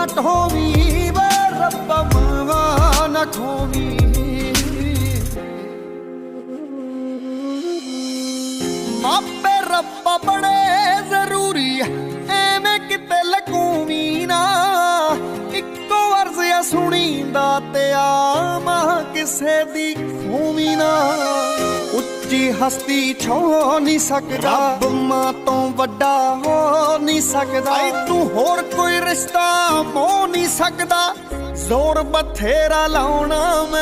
ਨਾ ਢੋਵੀਂ ਵੇ ਰੱਬਾ ਮਾਵਾਂ ਨਾ ਖੋਵੀਂ। ਮਾਪੇ ਰੱਬਾ ਬੜੇ ਜ਼ਰੂਰੀ ਐਵੇਂ ਕਿਤੇ ਲਕੂਵੀਂ ਨਾ। ਇੱਕੋ ਅਰਜ਼ ਆ ਸੁਣੀਂਦਾ ਤੇ ਆ ਮਾਂ ਕਿਸੇ ਦੀ ਖੂਵੀਂ ਨਾ। ਉੱਚੀ ਹਸਤੀ ਛੋ ਨਹੀਂ ਸਕਦਾ, ਰੱਬ ਮਾਂ ਤੋਂ ਵੱਡਾ ਹੋ ਨਹੀਂ ਸਕਦਾ। ਤੂੰ ਹੋਰ ਕੋਈ ਰਿਸ਼ਤਾ ਮੋ ਨਹੀਂ ਸਕਦਾ, ਜ਼ੋਰ ਬਥੇਰਾ ਲਾਉਣਾ ਮੈਂ